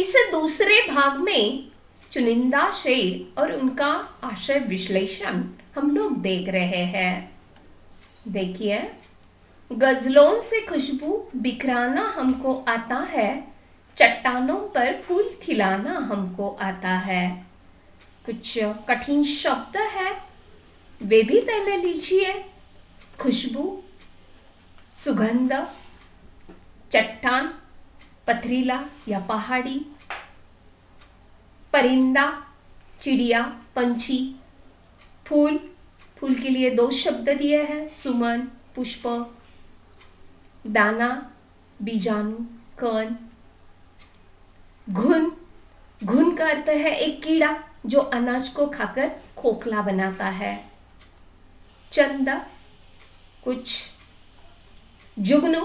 इस दूसरे भाग में चुनिंदा शेर और उनका आशय विश्लेषण हम लोग देख रहे हैं। देखिए, गजलों से खुशबू बिखराना हमको आता है, चट्टानों पर फूल खिलाना हमको आता है। कुछ कठिन शब्द है, वे भी पहले लीजिए। खुशबू, सुगंध, चट्टान, पथरीला या पहाड़ी, परिंदा, चिड़िया, पंछी, फूल, फूल के लिए दो शब्द दिए हैं, सुमन, पुष्प, दाना, बीजाणु, कण, घुन, घुन का अर्थ है एक कीड़ा जो अनाज को खाकर खोखला बनाता है। चंद, कुछ, जुगनू,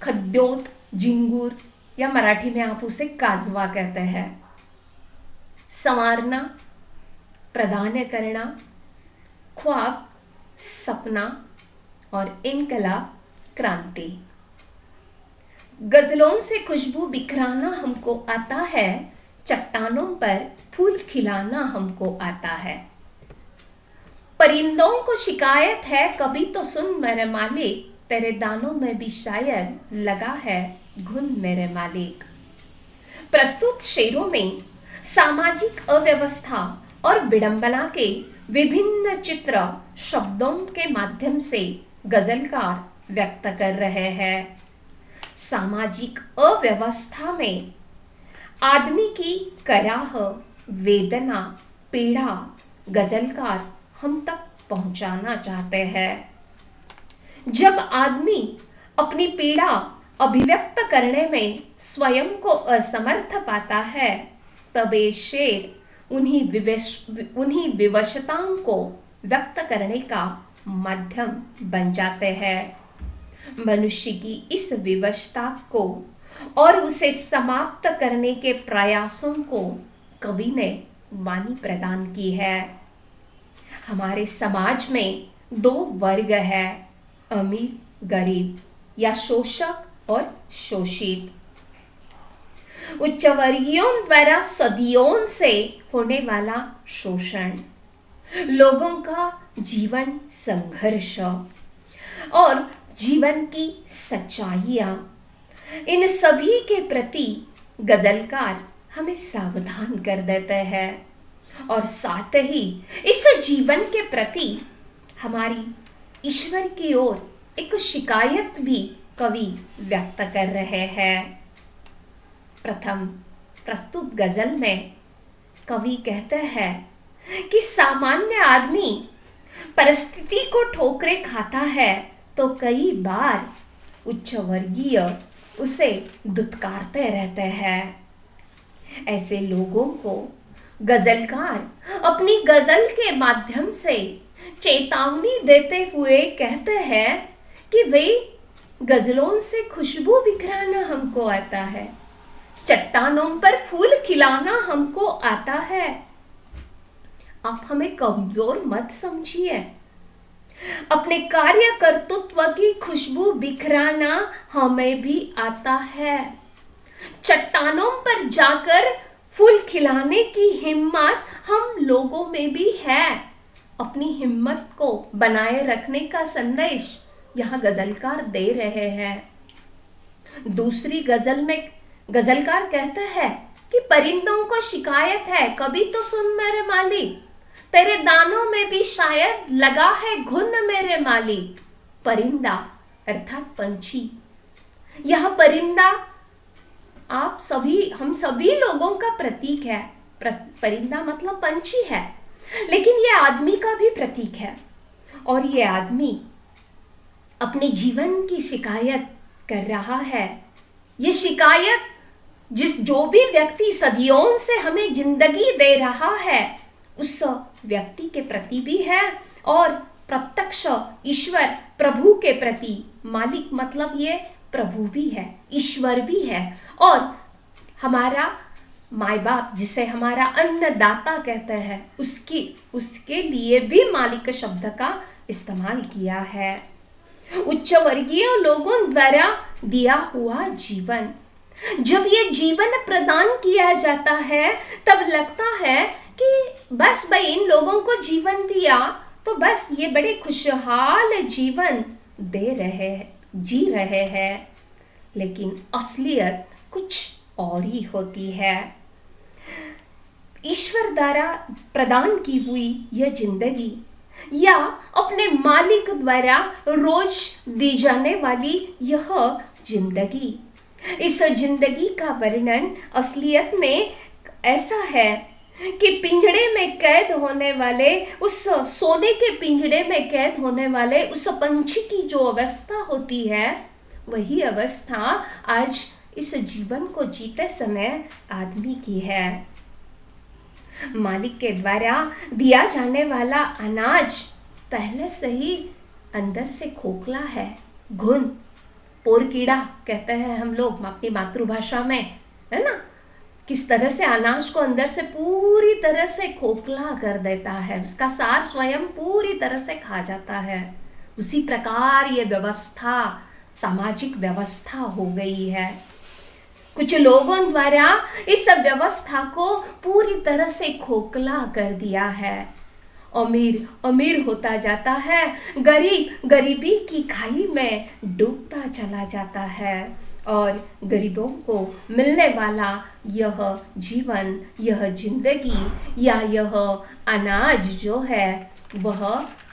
खद्योत, झिंगूर या मराठी में आप उसे काजवा कहते हैं। संवारना, प्रदान करना, ख्वाब, सपना और इनकलाब, क्रांति। गजलों से खुशबू बिखराना हमको आता है, चट्टानों पर फूल खिलाना हमको आता है। परिंदों को शिकायत है, कभी तो सुन मेरे मालिक, तेरे दानों में भी शायद लगा है घुन मेरे मालिक। प्रस्तुत शेरों में सामाजिक अव्यवस्था और विडंबना के विभिन्न चित्र शब्दों के माध्यम से गजलकार व्यक्त कर रहे हैं। सामाजिक अव्यवस्था में आदमी की कराह, वेदना, पीड़ा गजलकार हम तक पहुंचाना चाहते हैं। जब आदमी अपनी पीड़ा अभिव्यक्त करने में स्वयं को असमर्थ पाता है, तब ये शेर उन्हीं विवशताओं को व्यक्त करने का माध्यम बन जाते हैं। मनुष्य की इस विवशता को और उसे समाप्त करने के प्रयासों को कवि ने वाणी प्रदान की है। हमारे समाज में दो वर्ग है, अमीर गरीब या शोषक और शोषित। उच्च वर्गीयों द्वारा सदियों से होने वाला शोषण, लोगों का जीवन संघर्ष और जीवन की सच्चाइयां, इन सभी के प्रति गजलकार हमें सावधान कर देते हैं और साथ ही इस जीवन के प्रति हमारी ईश्वर की ओर एक शिकायत भी कवि व्यक्त कर रहे हैं। प्रथम प्रस्तुत गजल में कवि कहते हैं कि सामान्य आदमी परिस्थिति को ठोकरें खाता है तो कई बार उच्च वर्गीय उसे दुत्कारते रहते हैं। ऐसे लोगों को गजलकार अपनी गजल के माध्यम से चेतावनी देते हुए कहते हैं कि वे गजलों से खुशबू बिखराना हमको आता है, चट्टानों पर फूल खिलाना हमको आता है। आप हमें कमजोर मत समझिए, अपने कार्य कर्तृत्व की खुशबू बिखराना हमें भी आता है। चट्टानों पर जाकर फूल खिलाने की हिम्मत हम लोगों में भी है। अपनी हिम्मत को बनाए रखने का संदेश यहाँ गजलकार दे रहे हैं। दूसरी गजल में गजलकार कहता है कि परिंदों को शिकायत है, कभी तो सुन मेरे मालिक, तेरे दानों में भी शायद लगा है घुन मेरे मालिक। परिंदा अर्थात पंछी। यह परिंदा आप सभी, हम सभी लोगों का प्रतीक है। परिंदा मतलब पंछी है, लेकिन यह आदमी का भी प्रतीक है। और यह आदमी अपने जीवन की शिकायत कर रहा है। ये शिकायत जो भी व्यक्ति सदियों से हमें जिंदगी दे रहा है, उस व्यक्ति के प्रति भी है और प्रत्यक्ष ईश्वर प्रभु के प्रति, मालिक मतलब ये प्रभु भी है, ईश्वर भी है, और हमारा माँ बाप जिसे हमारा अन्नदाता कहते हैं, उसके लिए भी मालिक शब्द का इस्तेमाल किया है। उच्च वर्गीय लोगों द्वारा दिया हुआ जीवन, जब ये जीवन प्रदान किया जाता है तब लगता है कि बस भाई इन लोगों को जीवन दिया तो बस ये बड़े खुशहाल जीवन दे रहे जी रहे हैं, लेकिन असलियत कुछ और ही होती है। ईश्वर द्वारा प्रदान की हुई यह जिंदगी या अपने मालिक द्वारा रोज दी जाने वाली यह जिंदगी, इस जिंदगी का वर्णन असलियत में ऐसा है कि पिंजड़े में कैद होने वाले, उस सोने के पिंजड़े में कैद होने वाले उस पंछी की जो अवस्था होती है, वही अवस्था आज इस जीवन को जीते समय आदमी की है। मालिक के द्वारा दिया जाने वाला अनाज पहले से ही अंदर से खोखला है, घुन, पोर कीड़ा कहते हैं हम लोग अपनी मातृभाषा में, है ना। किस तरह से अनाज को अंदर से पूरी तरह से खोखला कर देता है, उसका सार स्वयं पूरी तरह से खा जाता है। उसी प्रकार ये व्यवस्था, सामाजिक व्यवस्था हो गई है। कुछ लोगों द्वारा इस व्यवस्था को पूरी तरह से खोखला कर दिया है। अमीर अमीर होता जाता है, गरीब गरीबी की खाई में डूबता चला जाता है, और गरीबों को मिलने वाला यह जीवन, यह जिंदगी या यह अनाज जो है वह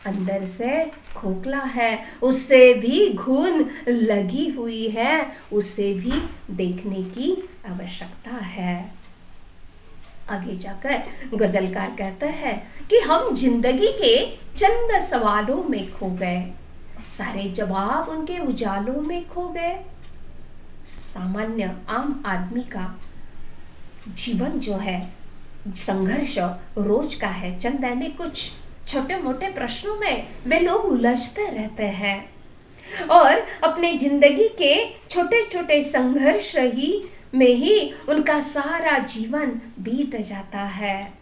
अंदर से खोखला है, उससे भी घुन लगी हुई है, उसे भी देखने की आवश्यकता है। आगे जाकर गजलकार कहता है कि हम जिंदगी के चंद सवालों में खो गए, सारे जवाब उनके उजालों में खो गए। सामान्य आम आदमी का जीवन जो है संघर्ष रोज का है, चंद दैनिक कुछ छोटे मोटे प्रश्नों में वे लोग उलझते रहते हैं और अपने जिंदगी के छोटे छोटे संघर्ष ही में ही उनका सारा जीवन बीत जाता है।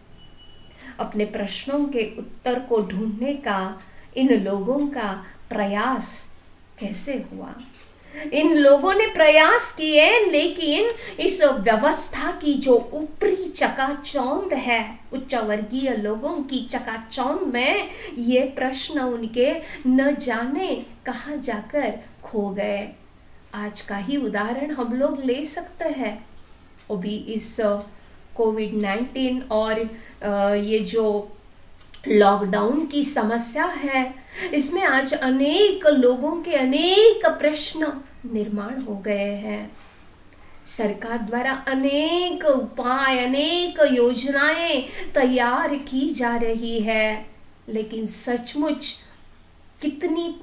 अपने प्रश्नों के उत्तर को ढूंढने का इन लोगों का प्रयास कैसे हुआ? इन लोगों ने प्रयास किए, लेकिन इस व्यवस्था की जो ऊपरी चकाचौंध है, उच्च वर्गीय लोगों की चकाचौंध में ये प्रश्न उनके न जाने कहाँ जाकर खो गए। आज का ही उदाहरण हम लोग ले सकते हैं। अभी इस कोविड-19 और ये जो लॉकडाउन की समस्या है, इसमें आज अनेक लोगों के अनेक प्रश्न निर्माण हो गए हैं। सरकार द्वारा अनेक उपाय, अनेक योजनाएं तैयार की जा रही है, लेकिन सचमुच कितनी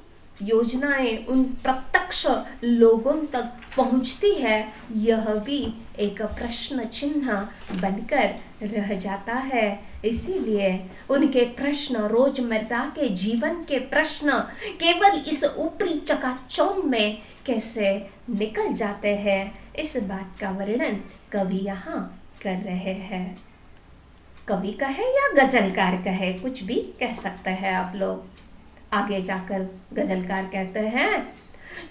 योजनाएं उन प्रत्यक्ष लोगों तक पहुंचती है, यह भी एक प्रश्न चिन्ह बनकर रह जाता है। इसीलिए उनके प्रश्न, रोजमर्रा के जीवन के प्रश्न केवल इस ऊपरी चकाचौंध में कैसे निकल जाते हैं, इस बात का वर्णन कवि यहाँ कर रहे हैं। कवि कहे या गजलकार कहे, कुछ भी कह सकते हैं आप लोग। आगे जाकर गजलकार कहते हैं,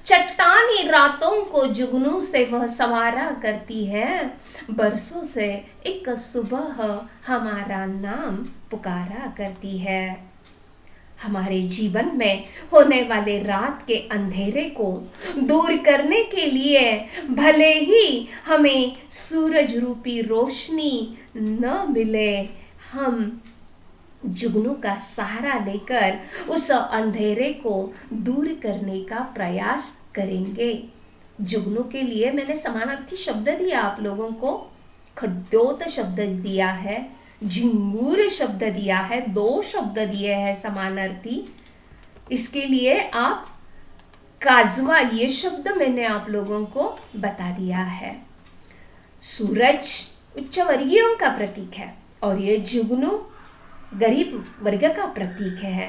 चट्टानी रातों को जुगनू से वह सवारा करती है, बरसों से एक सुबह हमारा नाम पुकारा करती है। हमारे जीवन में होने वाले रात के अंधेरे को दूर करने के लिए भले ही हमें सूरज रूपी रोशनी न मिले, हम जुगनू का सहारा लेकर उस अंधेरे को दूर करने का प्रयास करेंगे। जुगनू के लिए मैंने समानार्थी शब्द दिया आप लोगों को, खद्योत शब्द दिया है, झिंगूर शब्द दिया है, 2 शब्द दिए हैं समानार्थी। इसके लिए आप काजवा, ये शब्द मैंने आप लोगों को बता दिया है। सूरज उच्च वर्गीयों का प्रतीक है और ये जुगनू गरीब वर्ग का प्रतीक है।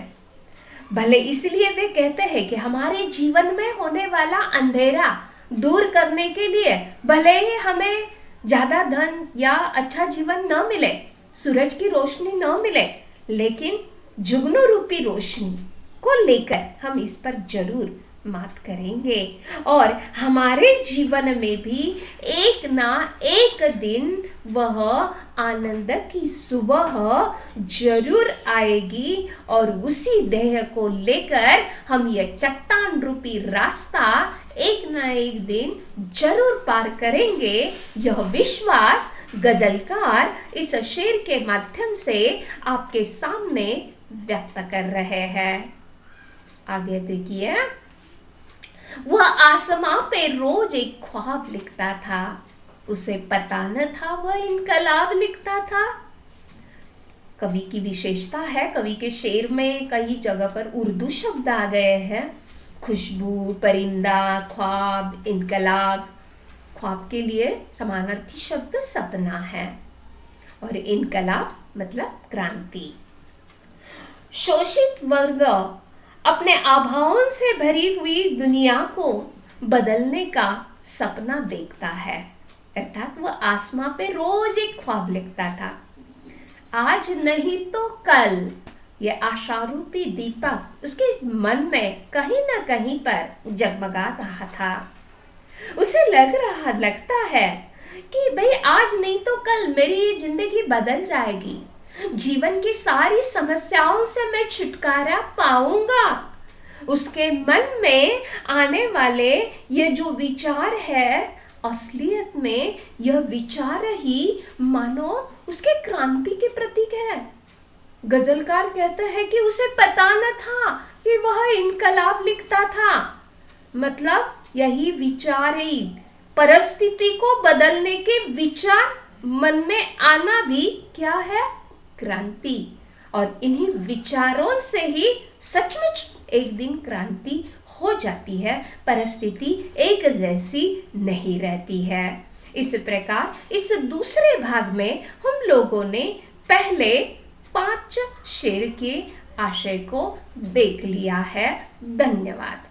भले इसलिए वे कहते हैं कि हमारे जीवन में होने वाला अंधेरा दूर करने के लिए भले ही हमें ज्यादा धन या अच्छा जीवन न मिले, सूरज की रोशनी न मिले, लेकिन जुगनू रूपी रोशनी को लेकर हम इस पर जरूर मात करेंगे और हमारे जीवन में भी एक ना एक दिन वह आनंद की सुबह जरूर आएगी और उसी देह को लेकर हम यह चट्टान रूपी रास्ता एक ना एक दिन जरूर पार करेंगे। यह विश्वास गजलकार इस शेर के माध्यम से आपके सामने व्यक्त कर रहे हैं। आगे देखिए, वह आसमां पे रोज एक ख्वाब लिखता था, उसे पता न था वह इनकलाब लिखता था। कवि की विशेषता है, कवि के शेर में कई जगह पर उर्दू शब्द आ गए हैं। खुशबू, परिंदा, ख्वाब, इनकलाब। ख्वाब के लिए समानार्थी शब्द सपना है और इनकलाब मतलब क्रांति। शोषित वर्ग अपने अभावों से भरी हुई दुनिया को बदलने का सपना देखता है, अर्थात वह आसमां पे रोज एक ख्वाब लिखता था। आज नहीं तो कल ये आशारूपी दीपक उसके मन में कहीं ना कहीं पर जगमगा रहा था। उसे लगता है कि भाई आज नहीं तो कल मेरी जिंदगी बदल जाएगी, जीवन की सारी समस्याओं से मैं छुटकारा पाऊंगा। उसके मन में आने वाले ये जो विचार है, असलियत में यह विचार ही मानो उसके क्रांति के प्रतीक है। गजलकार कहता है कि उसे पता न था कि वह इनकलाब लिखता था, मतलब यही विचार ही परिस्थिति को बदलने के विचार मन में आना भी क्या है, क्रांति। और इन्हीं विचारों से ही सचमुच एक दिन क्रांति हो जाती है, परिस्थिति एक जैसी नहीं रहती है। इस प्रकार इस दूसरे भाग में हम लोगों ने पहले 5 शेर के आशय को देख लिया है। धन्यवाद।